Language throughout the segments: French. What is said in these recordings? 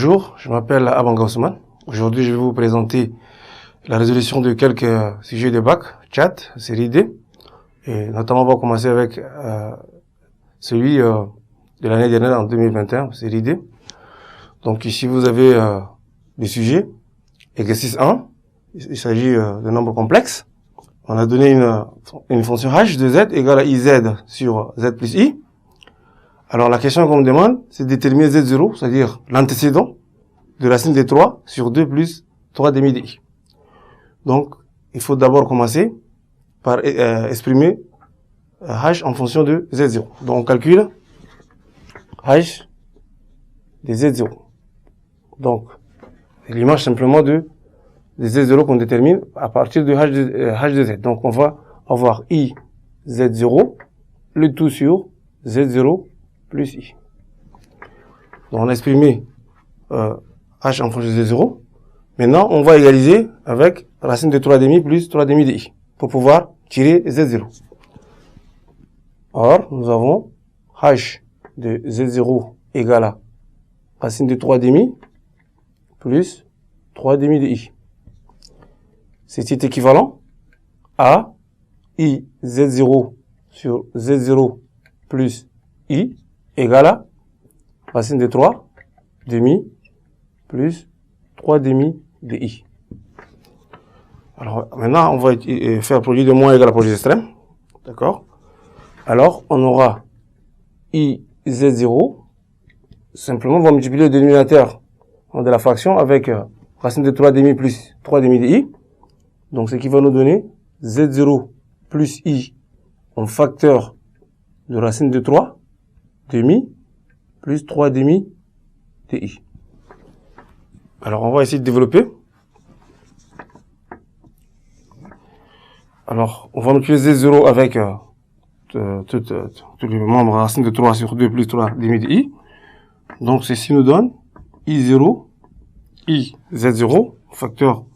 Bonjour, je m'appelle Abanga Ousmane. Aujourd'hui, je vais vous présenter la résolution de quelques sujets de bac, chat, série D. Et notamment, on va commencer avec celui de l'année dernière, en 2021, série D. Donc ici, vous avez des sujets. Exercice 1, il s'agit de nombres complexes. On a donné une fonction h de z égale à iz sur z plus i. Alors la question qu'on me demande, c'est de déterminer z0, c'est-à-dire l'antécédent de racine de 3 sur 2 plus 3 demi de i. Donc, il faut d'abord commencer par exprimer h en fonction de z0. Donc on calcule h de z0. Donc, l'image simplement de z0 qu'on détermine à partir de h de z. Donc on va avoir i z0, le tout sur z0 plus i. Donc on a exprimé h en fonction de z0. Maintenant, on va égaliser avec racine de 3 demi plus 3 demi de i pour pouvoir tirer z0. Or, nous avons h de z0 égale à racine de 3 demi plus 3 demi de i. C'est équivalent à i z0 sur z0 plus i égale à racine de 3 demi plus 3 demi de i. Alors maintenant, on va faire produit de moins égal à produit extrême. D'accord? Alors, on aura i z0. Simplement, on va multiplier le dénominateur de la fraction avec racine de 3 demi plus 3 demi de i. Donc, ce qui va nous donner z0 plus i en facteur de racine de 3 demi plus 3 demi de i. Alors, on va essayer de développer. Alors, on va multiplier z0 avec tous les membres racine de 3 sur 2 plus 3 demi de i. Donc, ceci nous donne i0, i z0, facteur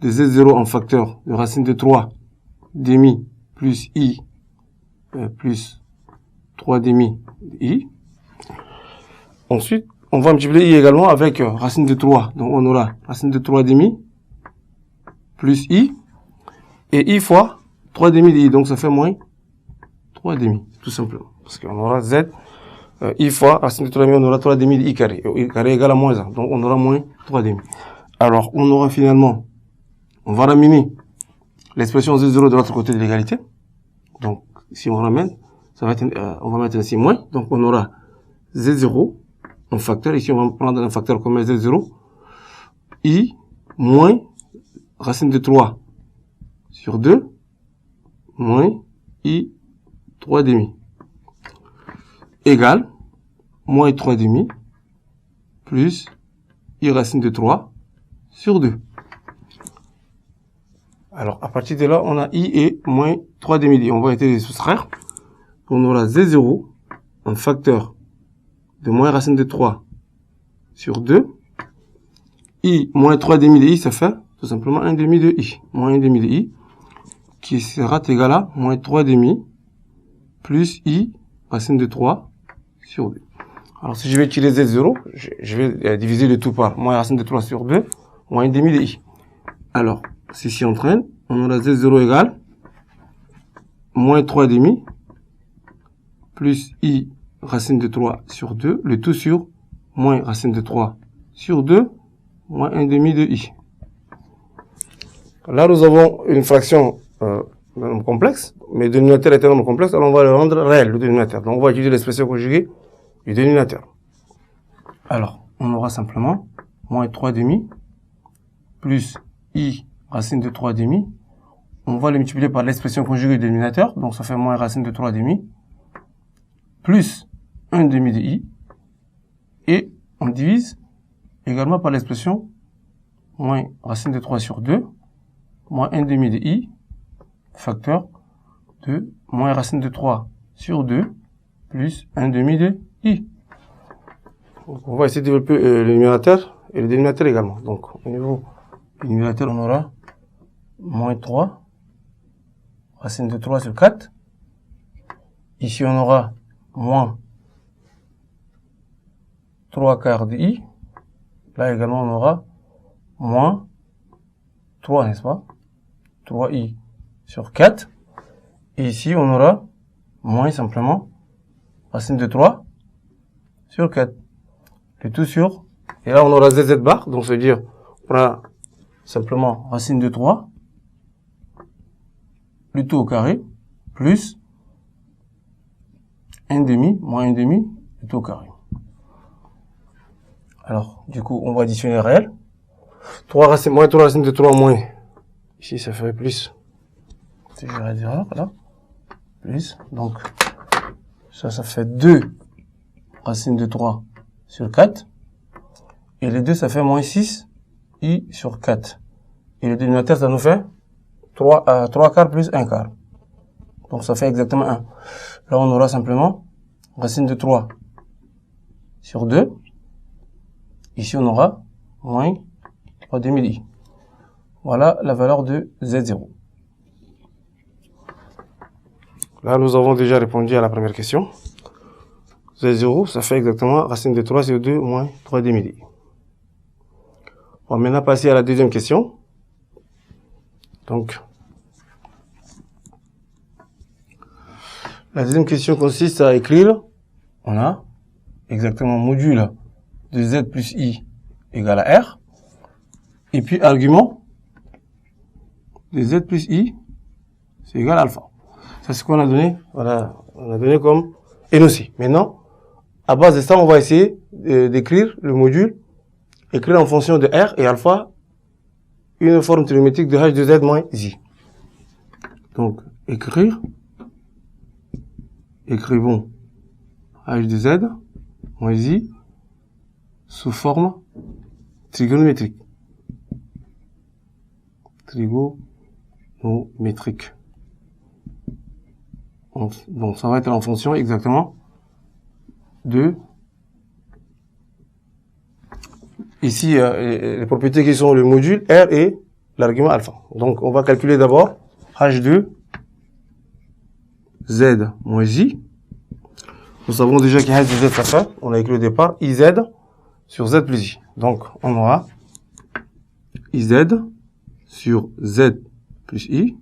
de z0 en facteur de racine de 3 demi plus i plus 3 demi de i. Ensuite, on va multiplier i également avec racine de 3. Donc, on aura racine de 3 demi plus i et i fois 3 demi de i. Donc, ça fait moins 3 demi, tout simplement. Parce qu'on aura z, i fois racine de 3 demi, on aura 3 demi de i carré. I carré égale à moins 1. Donc, on aura moins 3 demi. Alors, on aura finalement, on va ramener l'expression z0 de l'autre côté de l'égalité. Donc, si on ramène, ça va être, on va mettre ainsi moins. Donc, on aura z0 en facteur. Ici, on va prendre un facteur comme z0. I moins racine de 3 sur 2 moins i 3 demi égale moins 3 demi plus i racine de 3 sur 2. Alors, à partir de là, on a i et moins 3 demi de i. On va essayer de les soustraire. On aura z0 en facteur de moins racine de 3 sur 2. I moins 3 demi de i, ça fait tout simplement 1 demi de i. Moins 1 demi de i, qui sera égal à moins 3 demi plus i racine de 3 sur 2. Alors, si je vais tirer z0, je vais diviser le tout par moins racine de 3 sur 2, moins 1 demi de i. Alors, ceci entraîne, on aura z0 égale moins 3 demi plus i racine de 3 sur 2, le tout sur moins racine de 3 sur 2, moins 1 demi de i. Là, nous avons une fraction complexe, mais le dénominateur est un nombre complexe, alors on va le rendre réel, le dénominateur. Donc, on va utiliser l'expression conjuguée du dénominateur. Alors, on aura simplement moins 3 demi plus i racine de 3 demi. On va le multiplier par l'expression conjuguée du dénominateur, donc ça fait moins racine de 3 demi plus 1 demi de i. Et on divise également par l'expression moins racine de 3 sur 2 moins 1 demi de i facteur de moins racine de 3 sur 2 plus 1 demi de i. Donc, on va essayer de développer le numérateur et le dénominateur également. Donc, au niveau du numérateur, on aura moins 3 racine de 3 sur 4. Ici, on aura moins 3 quarts de i Là également, on aura moins 3, n'est-ce pas? 3i sur 4. Et ici, on aura moins simplement racine de 3 sur 4. Le tout sur, et là on aura zz bar, donc ça veut dire, on a simplement racine de 3, le tout au carré, plus 1,5, moins 1,5, le tout au carré. Alors, du coup, on va additionner le réel. 3 racines, moins 3 racines de 3 moins, ici ça ferait plus, si je vais dire là, plus, donc, ça fait 2 racines de 3 sur 4. Et les deux, ça fait moins 6 i sur 4. Et le dénominateur, ça nous fait 3 quarts plus 1 quart. Donc ça fait exactement 1. Là, on aura simplement racine de 3 sur 2. Ici, on aura moins 3 demi-i. Voilà la valeur de Z0. Là, nous avons déjà répondu à la première question. Z0, ça fait exactement racine de 3 sur 2 moins 3 demi-i. On va maintenant passer à la deuxième question. Donc, la deuxième question consiste à écrire, on a exactement module de z plus i égale à r, et puis argument de z plus i, c'est égal à alpha. Ça, c'est ce qu'on a donné, voilà, on a donné comme énoncé. Maintenant, à base de ça, on va essayer d'écrire le module, écrire en fonction de r et alpha, une forme trigonométrique de h de z moins i. Donc, écrivons h de z moins i sous forme trigonométrique. Trigonométrique. Donc, ça va être en fonction exactement de ici les propriétés qui sont le module R et l'argument alpha. Donc on va calculer d'abord H2 Z moins I. Nous savons déjà qu'il y a H de Z ça fait, on a écrit au départ IZ sur Z plus I. Donc on aura IZ sur Z plus I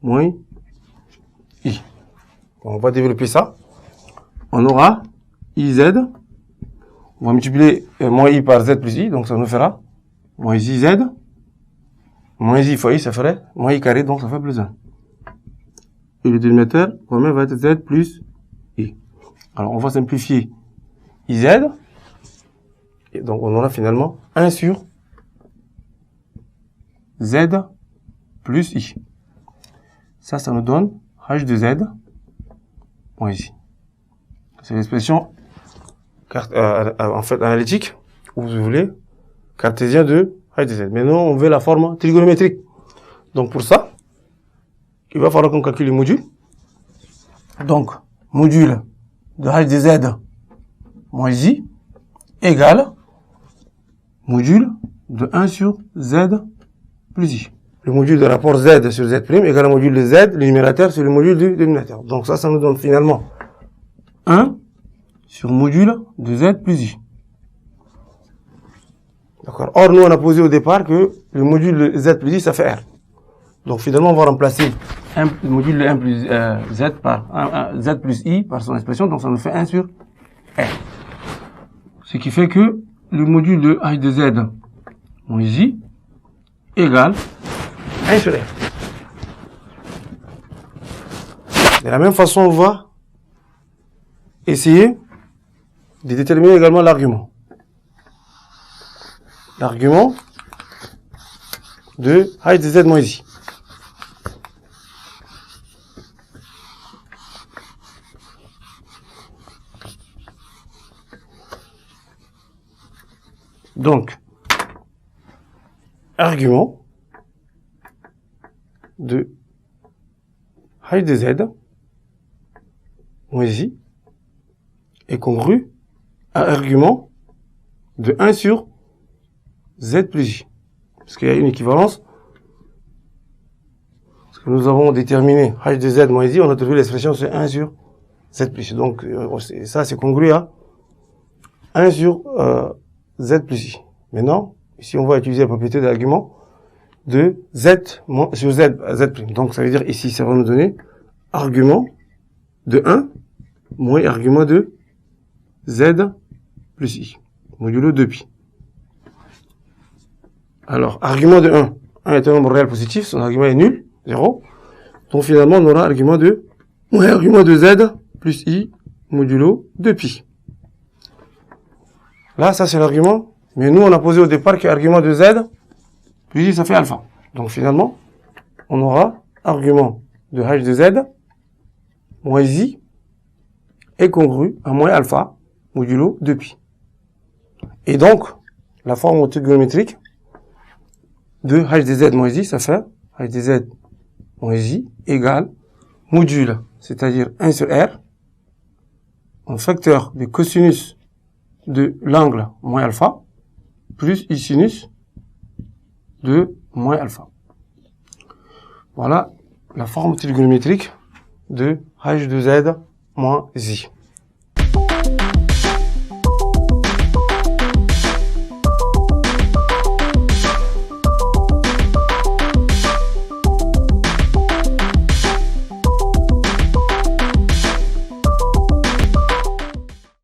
moins I. On va développer ça. On aura IZ, on va multiplier moins I par Z plus I, donc ça nous fera moins IZ, moins I fois I, ça ferait moins I carré, donc ça fait plus 1. Et le dénominateur, va être Z plus I. Alors on va simplifier IZ, et donc on aura finalement 1 sur Z plus I. Ça nous donne H de Z moins I. C'est l'expression en fait analytique, ou vous voulez, cartésien de H de Z. Maintenant, on veut la forme trigonométrique. Donc pour ça, il va falloir qu'on calcule le module. Donc, module de H de Z moins I égale module de 1 sur Z plus I. Le module de rapport Z sur Z' égale le module de Z, le numérateur sur le module du dénominateur. Donc ça nous donne finalement 1 sur module de Z plus I. D'accord. Or, nous, on a posé au départ que le module de Z plus I, ça fait R. Donc, finalement, on va remplacer le module de 1 plus Z par Z plus I par son expression. Donc, ça nous fait 1 sur R. Ce qui fait que le module de H de Z moins I égale 1 sur R. De la même façon, on va essayer de déterminer également l'argument. L'argument de H de Z moins I. Donc, argument de H de Z moins I est congru à argument de 1 sur Z plus I. Parce qu'il y a une équivalence. Parce que nous avons déterminé H de Z moins I, on a trouvé l'expression c'est 1 sur Z plus I. Donc, ça c'est congru à 1 sur Z plus I. Maintenant, ici, on va utiliser la propriété de l'argument de z sur z'. Donc, ça veut dire ici, ça va nous donner argument de 1 moins argument de z plus i, modulo 2pi. Alors, argument de 1 est un nombre réel positif, son argument est nul, 0. Donc, finalement, on aura argument de moins argument de z plus i modulo 2pi. Là, ça c'est l'argument, mais nous, on a posé au départ qu'argument de z plus i, ça fait alpha. Donc, finalement, on aura argument de h de z moins i est congru à moins alpha modulo 2pi. Et donc, la forme trigonométrique de h de z moins i, ça fait h de z moins i égale module, c'est-à-dire 1 sur r, un facteur de cosinus de l'angle moins alpha, plus i sinus de moins alpha. Voilà la forme trigonométrique de h de z moins i.